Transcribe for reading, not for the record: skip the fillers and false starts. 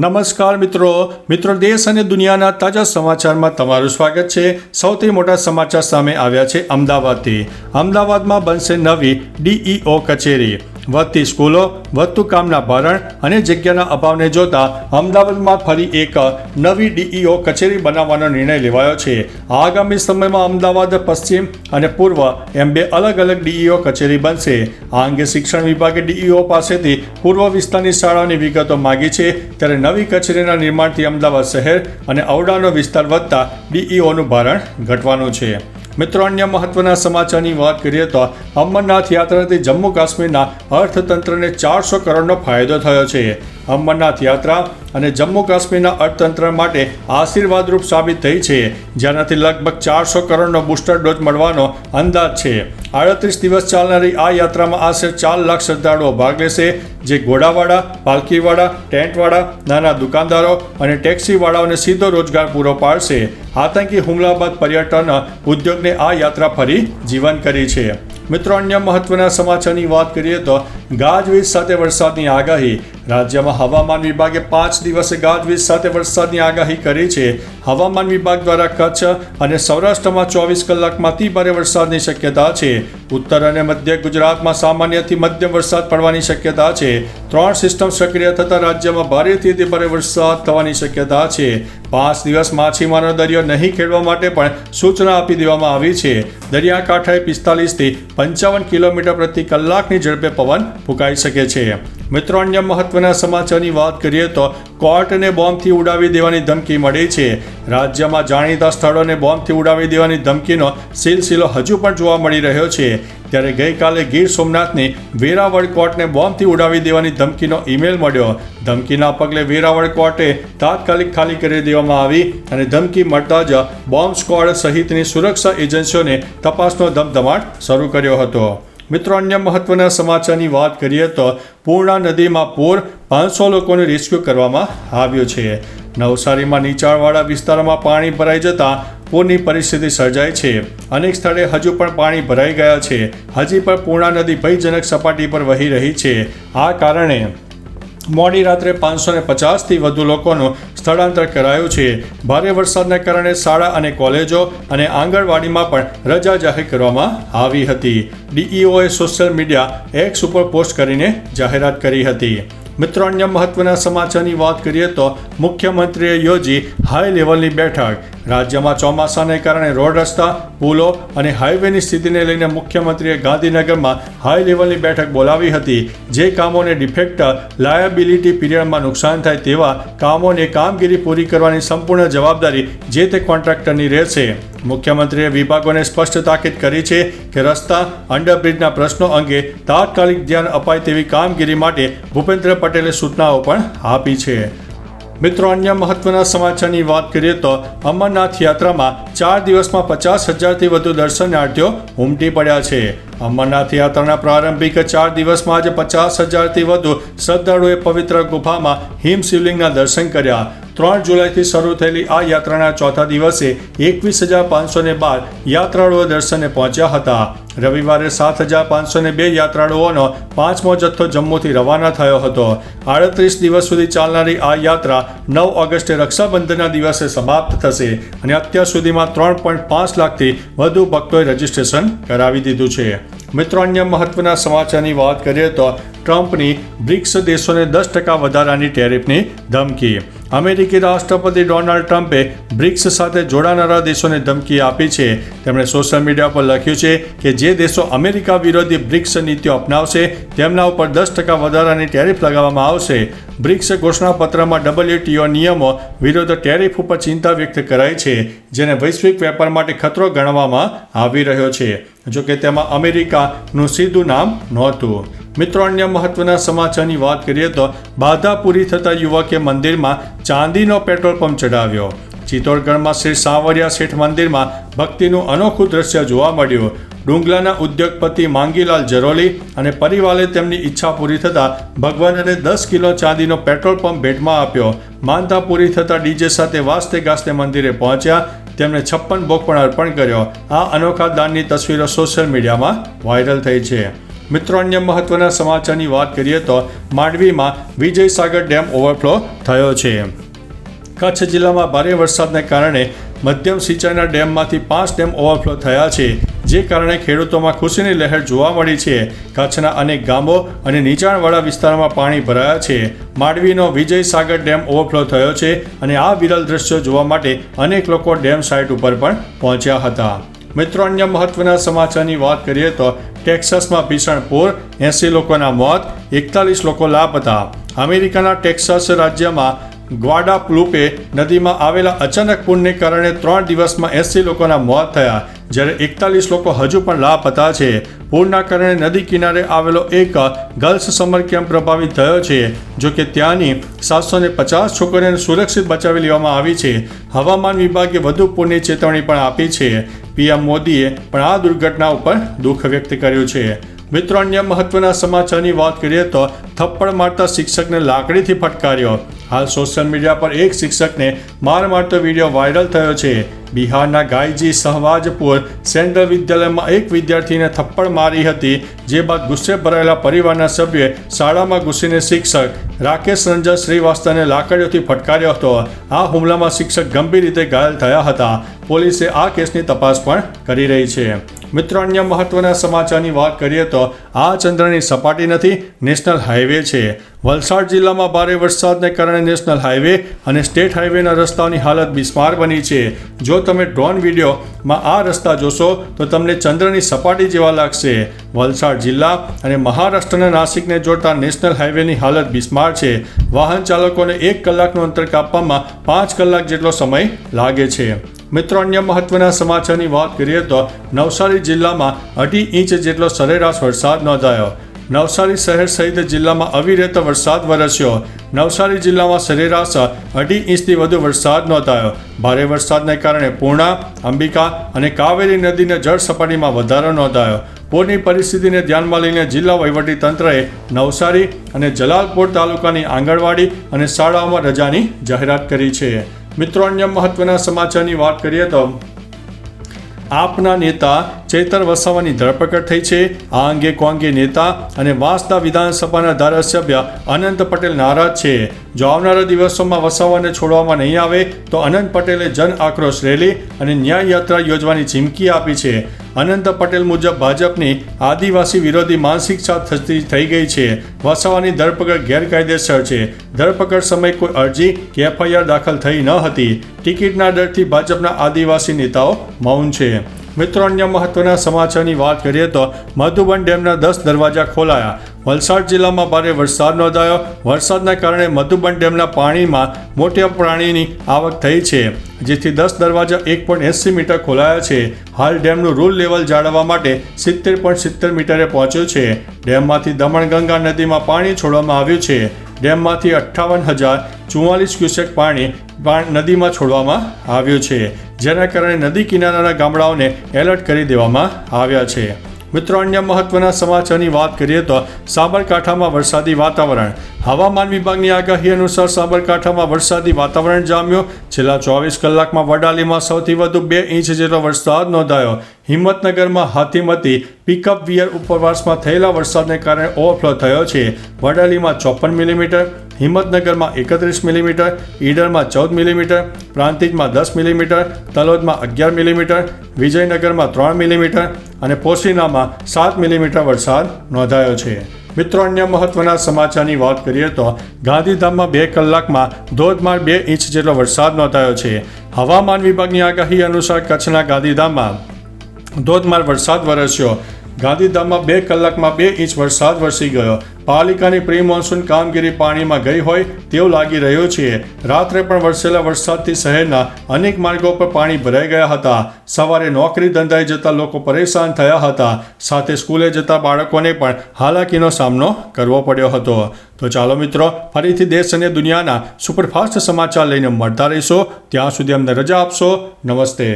નમસ્કાર મિત્રો દેશ અને દુનિયાના તાજા સમાચારમાં તમારું સ્વાગત છે। સૌથી મોટા સમાચાર સામે આવ્યા છે અમદાવાદમાં બનશે નવી ડીઈઓ કચેરી। વધતી સ્કૂલો, વધતું કામના ભારણ અને જગ્યાના અભાવને જોતા અમદાવાદમાં ફરી એક નવી ડીઈઓ કચેરી બનાવવાનો નિર્ણય લેવાયો છે। આગામી સમયમાં અમદાવાદ પશ્ચિમ અને પૂર્વ એમ બે અલગ અલગ ડીઈઓ કચેરી બનશે। આ અંગે શિક્ષણ વિભાગે ડીઈઓ પાસેથી પૂર્વ વિસ્તારની શાળાઓની વિગતો માંગી છે, ત્યારે નવી કચેરીના નિર્માણથી અમદાવાદ શહેર અને ઔડાનો વિસ્તાર વધતા ડીઈઓનું ભારણ ઘટવાનું છે। મિત્રો, અન્ય મહત્વના સમાચારની વાત કરીએ તો અમરનાથ યાત્રાથી જમ્મુ કાશ્મીરના અર્થતંત્રને 400 કરોડનો ફાયદો થયો છે। અમરનાથ યાત્રા અને જમ્મુ કાશ્મીરના અર્થતંત્ર માટે આશીર્વાદરૂપ સાબિત થઈ છે, જેનાથી લગભગ 400 કરોડનો બૂસ્ટર ડોઝ મળવાનો અંદાજ છે। 38 દિવસ ચાલનારી આ યાત્રામાં આશરે 4 લાખ શ્રદ્ધાળુઓ ભાગ લેશે, જે ઘોડાવાળા, પાલખીવાળા, ટેન્ટવાળા, નાના દુકાનદારો અને ટેક્સીવાળાઓને સીધો રોજગાર પૂરો પાડશે। આતંકી હુમલા બાદ પર્યટન ઉદ્યોગને આ યાત્રા ફરી જીવંત કરી છે। મિત્રો, અન્ય મહત્વના સમાચારની વાત કરીએ તો ગાજવીજ સાથે વરસાદની આગાહી। રાજ્યમાં હવામાન વિભાગે 5 દિવસે ગાજવીજ સાથે વરસાદની આગાહી કરી છે। હવામાન વિભાગ દ્વારા કચ્છ અને સૌરાષ્ટ્રમાં 24 કલાકમાં અતિ ભારે વરસાદની શક્યતા છે। ઉત્તર અને મધ્ય ગુજરાતમાં સામાન્યથી મધ્યમ વરસાદ પડવાની શક્યતા છે। 3 સિસ્ટમ સક્રિય થતાં રાજ્યમાં ભારેથી અતિ ભારે વરસાદ થવાની શક્યતા છે। 5 દિવસ માછીમારો દરિયો નહીં ખેડવા માટે પણ સૂચના આપી દેવામાં આવી છે। દરિયાકાંઠાએ 45 થી 55 કિલોમીટર પ્રતિ કલાકની ઝડપે પવન ફૂંકાઈ શકે છે। મિત્રો, અન્ય મહત્વના સમાચારની વાત કરીએ તો કોર્ટને બોમ્બથી ઉડાવી દેવાની ધમકી મળી છે। રાજ્યમાં જાણીતા સ્થળોને બોમ્બથી ઉડાવી દેવાની ધમકીનો સિલસિલો હજુ પણ જોવા મળી રહ્યો છે, ત્યારે ગઈકાલે ગીર સોમનાથની વેરાવળ કોર્ટને બોમ્બથી ઉડાવી દેવાની ધમકીનો ઈમેલ મળ્યો। ધમકીના પગલે વેરાવળ કોર્ટે તાત્કાલિક ખાલી કરી દેવામાં આવી અને ધમકી મળતા જ બોમ્બ સ્ક્વોડ સહિતની સુરક્ષા એજન્સીઓને તપાસનો ધમધમાટ શરૂ કર્યો હતો। મિત્રો, અન્ય મહત્વના સમાચારની વાત કરીએ તો પૂર્ણા નદીમાં પૂર, 500 લોકોને રેસ્ક્યુ કરવામાં આવ્યું છે। નવસારીમાં નીચાણવાળા વિસ્તારોમાં પાણી ભરાઈ જતાં પૂરની પરિસ્થિતિ સર્જાઈ છે। અનેક સ્થળે હજુ પણ પાણી ભરાઈ ગયા છે। હજી પણ પૂર્ણા નદી ભયજનક સપાટી પર વહી રહી છે। આ કારણે મોડી રાત્રે 550થી વધુ લોકોનું સ્થળાંતર કરાયું છે। ભારે વરસાદના કારણે શાળા અને કોલેજો અને આંગણવાડીમાં પણ રજા જાહેર કરવામાં આવી હતી। ડીઈઓએ સોશિયલ મીડિયા એક્સ ઉપર પોસ્ટ કરીને જાહેરાત કરી હતી। મિત્રો, અન્ય મહત્વના સમાચારની વાત કરીએ તો મુખ્યમંત્રીએ યોજી હાઈ લેવલની બેઠક। રાજ્યમાં ચોમાસાને કારણે રોડ રસ્તા, પુલો અને હાઈવેની સ્થિતિને લઈને મુખ્યમંત્રીએ ગાંધીનગરમાં હાઈ લેવલની બેઠક બોલાવી હતી, જે કામોને ડિફેક્ટ લાયબિલિટી પીરિયડમાં નુકસાન થાય તેવા કામોની કામગીરી પૂરી કરવાની સંપૂર્ણ જવાબદારી જે તે કોન્ટ્રાક્ટરની રહેશે। મુખ્યમંત્રીએ વિભાગોને સ્પષ્ટ તાકીદ કરી છે કે રસ્તા, અંડરબ્રિજના પ્રશ્નો અંગે તાત્કાલિક ધ્યાન અપાય તેવી કામગીરી માટે ભૂપેન્દ્ર પટેલે સૂચનાઓ પણ આપી છે। મિત્રો, અન્ય મહત્વના સમાચારની વાત કરીએ તો અમરનાથ યાત્રામાં 4 દિવસમાં 50,000થી વધુ દર્શનાર્થીઓ ઉમટી પડ્યા છે। અમરનાથ યાત્રાના પ્રારંભિક 4 દિવસમાં આજે 50,000થી વધુ શ્રદ્ધાળુઓએ પવિત્ર ગુફામાં હિમ શિવલિંગના દર્શન કર્યા। 3 જુલાઈથી શરૂ થયેલી આ યાત્રાના ચોથા દિવસે 21,512 યાત્રાળુઓ દર્શને પહોંચ્યા હતા। રવિવારે 7,502 યાત્રાળુઓનો 5મો જથ્થો જમ્મુથી રવાના થયો હતો। 38 દિવસ સુધી ચાલનારી આ યાત્રા 9 ઓગસ્ટે રક્ષાબંધનના દિવસે સમાપ્ત થશે અને અત્યાર સુધીમાં 3.5 લાખથી વધુ ભક્તોએ રજીસ્ટ્રેશન કરાવી દીધું છે। મિત્રો, અન્ય મહત્વના સમાચારની વાત કરીએ તો ટ્રમ્પની બ્રિક્સ દેશોને 10% વધારાની ટેરિફની ધમકી। અમેરિકી રાષ્ટ્રપતિ ડોનાલ્ડ ટ્રમ્પે બ્રિક્સ સાથે જોડાનારા દેશોને ધમકી આપી છે। તેમણે સોશિયલ મીડિયા પર લખ્યું છે કે જે દેશો અમેરિકા વિરોધી બ્રિક્સ નીતિઓ અપનાવશે તેમના ઉપર 10% વધારાની ટેરિફ લગાવવામાં આવશે। બ્રિક્સ ઘોષણાપત્રમાં WTO નિયમો વિરુદ્ધ ટેરિફ ઉપર ચિંતા વ્યક્ત કરાઈ છે, જેને વૈશ્વિક વેપાર માટે ખતરો ગણવામાં આવી રહ્યો છે, જોકે તેમાં અમેરિકાનું સીધું નામ નહોતું। મિત્રો, અન્ય મહત્વના સમાચારની વાત કરીએ તો બાધા પૂરી થતાં યુવકે મંદિરમાં ચાંદીનો પેટ્રોલ પંપ ચડાવ્યો। ચિત્તોડગઢમાં શ્રી સાંવરિયા શેઠ મંદિરમાં ભક્તિનું અનોખું દ્રશ્ય જોવા મળ્યું। ડુંગલાના ઉદ્યોગપતિ માંગીલાલ જરોલી અને પરિવારે તેમની ઈચ્છા પૂરી થતાં ભગવાનને 10 કિલો ચાંદીનો પેટ્રોલ પંપ ભેટમાં આપ્યો। માનતા પૂરી થતાં ડીજે સાથે વાસ્તે ગાસ્તે મંદિરે પહોંચ્યા। તેમણે 56 ભોગ પણ અર્પણ કર્યો। આ અનોખા દાનની તસવીરો સોશિયલ મીડિયામાં વાયરલ થઈ છે। મિત્રો અન્ય મહત્વના સમાચારની વાત કરીએ તો માંડવીમાં વિજયસાગર ડેમ ઓવરફ્લો થયો છે. કચ્છ જિલ્લામાં ભારે વરસાદને કારણે મધ્યમ સિંચાઈના ડેમમાંથી 5 ડેમ ઓવરફ્લો થયા છે, જે કારણે ખેડૂતોમાં ખુશીની લહેર જોવા મળી છે. કચ્છના અનેક ગામો અને નીચાણવાળા વિસ્તારોમાં પાણી ભરાયા છે. માંડવીનો વિજયસાગર ડેમ ઓવરફ્લો થયો છે અને આ વિરલ દ્રશ્યો જોવા માટે અનેક લોકો ડેમ સાઇટ ઉપર પણ પહોંચ્યા હતા. મિત્રો અન્ય મહત્વના સમાચારની વાત કરીએ તો ટેક્સાસમાં ભીષણ પૂર, 80 લોકોના મોત, 41 લોકો લાપતા. અમેરિકાના ટેક્સાસ રાજ્યમાં ગ્વાડાલુપે નદીમાં આવેલા અચાનક પૂરને કારણે 3 દિવસમાં 80 લોકોના મોત થયા, જ્યારે 41 લોકો હજુ પણ લાપતા છે. પૂરના કારણે નદી કિનારે આવેલો એક ગર્લ્સ સમર કેમ્પ પ્રભાવિત થયો છે. જો કે ત્યાંની 750 છોકરીઓને સુરક્ષિત બચાવી લેવામાં આવી છે. હવામાન વિભાગે વધુ પૂરની ચેતવણી પણ આપી છે. પીએમ મોદીએ પણ આ દુર્ઘટના ઉપર દુઃખ વ્યક્ત કર્યું છે. મિત્રો અન્ય મહત્વના સમાચારની વાત કરીએ તો થપ્પડ મારતા શિક્ષકને લાકડીથી ફટકાર્યો. હાલ સોશિયલ મીડિયા પર એક શિક્ષકને માર મારતો વિડીયો વાયરલ થયો છે. બિહારના ગાયજી સહવાજપુર સેન્ટ્રલ વિદ્યાલયમાં એક વિદ્યાર્થીને થપ્પડ મારી હતી, જે બાદ ગુસ્સે ભરાયેલા પરિવારના સભ્યોએ શાળામાં ઘૂસીને શિક્ષક રાકેશ રંજન શ્રીવાસ્તવને લાકડીઓથી ફટકાર્યો હતો. આ હુમલામાં શિક્ષક ગંભીર રીતે ઘાયલ થયા હતા. પોલીસે આ કેસની તપાસ પણ કરી રહી છે. મિત્રો અન્ય મહત્વના સમાચારની વાત કરીએ તો આ ચંદ્રની સપાટી નથી, નેશનલ હાઈવે છે. વલસાડ જિલ્લામાં ભારે વરસાદને કારણે નેશનલ હાઈવે અને સ્ટેટ હાઈવેના રસ્તાઓની હાલત બિસ્માર બની છે. જો તમે ડ્રોન વિડીયોમાં આ રસ્તા જોશો તો તમને ચંદ્રની સપાટી જેવા લાગશે. વલસાડ જિલ્લા અને મહારાષ્ટ્રના નાસિકને જોડતા નેશનલ હાઈવેની હાલત બિસ્માર છે. વાહન ચાલકોને 1 કલાકનું અંતર કાપવામાં 5 કલાક જેટલો સમય લાગે છે. મિત્રો અન્ય મહત્વના સમાચારની વાત કરીએ તો નવસારી જિલ્લામાં 2.5 ઇંચ જેટલો સરેરાશ વરસાદ નોંધાયો. નવસારી શહેર સહિત જિલ્લામાં અવિરત વરસાદ વરસ્યો. નવસારી જિલ્લામાં સરેરાશ 2.5 ઇંચથી વધુ વરસાદ નોંધાયો. ભારે વરસાદને કારણે પૂર્ણા, અંબિકા અને કાવેરી નદીના જળ સપાટીમાં વધારો નોંધાયો. પૂરની પરિસ્થિતિને ધ્યાનમાં લઈને જિલ્લા વહીવટીતંત્રએ નવસારી અને જલાલપોર તાલુકાની આંગણવાડી અને શાળાઓમાં રજાની જાહેરાત કરી છે. મિત્રો અન્ય મહત્વના સમાચારની વાત કરીએ તો આપના નેતા ચેતર વસાવાની ધરપકડ થઈ છે. આ અંગે કોંગ્રેસ નેતા અને વાંસદા વિધાનસભાના ધારાસભ્ય અનંત પટેલ નારાજ છે. જો આવનારા દિવસોમાં વસાવાને છોડવામાં નહીં આવે તો અનંત પટેલે જન આક્રોશ રેલી અને ન્યાય યાત્રા યોજવાની ચીમકી આપી છે. અનંત પટેલ મુજબ ભાજપની આદિવાસી વિરોધી માનસિકતા થઈ ગઈ છે. વસાવાની ધરપકડ ગેરકાયદેસર છે. ધરપકડ સમયે કોઈ અરજી કે એફઆઈઆર દાખલ થઈ ન હતી. ટિકિટના ડરથી ભાજપના આદિવાસી નેતાઓ મૌન છે. મિત્રો અન્ય મહત્વના સમાચારની વાત કરીએ તો મધુબન ડેમના 10 દરવાજા ખોલાયા. વલસાડ જિલ્લામાં ભારે વરસાદ નોંધાયો. વરસાદના કારણે મધુબન ડેમના પાણીમાં મોટા પાણીની આવક થઈ છે, જેથી 10 દરવાજા 1.80 મીટર ખોલાયા છે. હાલ ડેમનું રૂલ લેવલ જાળવવા માટે 70.70 મીટરે પહોંચ્યું છે. ડેમમાંથી દમણગંગા નદીમાં પાણી છોડવામાં આવ્યું છે. ડેમમાંથી 58,044 ક્યુસેક પાણી નદીમાં છોડવામાં આવ્યું છે, જેના કારણે નદી કિનારાના ગામડાઓને એલર્ટ કરી દેવામાં આવ્યા છે. મિત્રો અન્ય મહત્વના સમાચારની વાત કરીએ તો સાબરકાંઠામાં વરસાદી વાતાવરણ. હવામાન વિભાગની આગાહી અનુસાર સાબરકાંઠામાં વરસાદી વાતાવરણ જામ્યું. છેલ્લા 24 કલાકમાં વડાલીમાં સૌથી વધુ 2 ઇંચ જેટલો વરસાદ નોંધાયો. હિંમતનગરમાં હાથીમતી પિકઅપ વિયર ઉપરવાસમાં થયેલા વરસાદને કારણે ઓવરફ્લો થયો છે. વડાલીમાં 54 મિલીમીટર, હિંમતનગરમાં 31 મિલીમીટર, ઈડરમાં 14 મિલીમીટર, પ્રાંતિજમાં 10 મિલીમીટર, તલોદમાં 11 મિલીમીટર, વિજયનગરમાં 3 મિલીમીટર અને પોશીનામાં 7 મિલીમીટર વરસાદ નોંધાયો છે. મિત્રો અન્ય મહત્વના સમાચારની વાત કરીએ તો ગાંધીધામમાં 2 કલાકમાં ધોધમાર 2 ઇંચ જેટલો વરસાદ નોંધાયો છે. હવામાન વિભાગની આગાહી અનુસાર કચ્છના ગાંધીધામમાં ધોધમાર વરસાદ વરસ્યો. ગાંધીધામમાં 2 કલાકમાં 2 ઇંચ વરસાદ વરસી ગયો. પાલિકાની પ્રી મોન્સૂન કામગીરી પાણીમાં ગઈ હોય તેવું લાગી રહ્યું છે. રાત્રે પણ વરસેલા વરસાદથી શહેરના અનેક માર્ગો પર પાણી ભરાઈ ગયા હતા. સવારે નોકરી ધંધાએ જતા લોકો પરેશાન થયા હતા. સાથે સ્કૂલે જતા બાળકોને પણ હાલાકીનો સામનો કરવો પડ્યો હતો. તો ચાલો મિત્રો, ફરીથી દેશ અને દુનિયાના સુપરફાસ્ટ સમાચાર લઈને મળતા રહીશો. ત્યાં સુધી અમને રજા આપશો. નમસ્તે.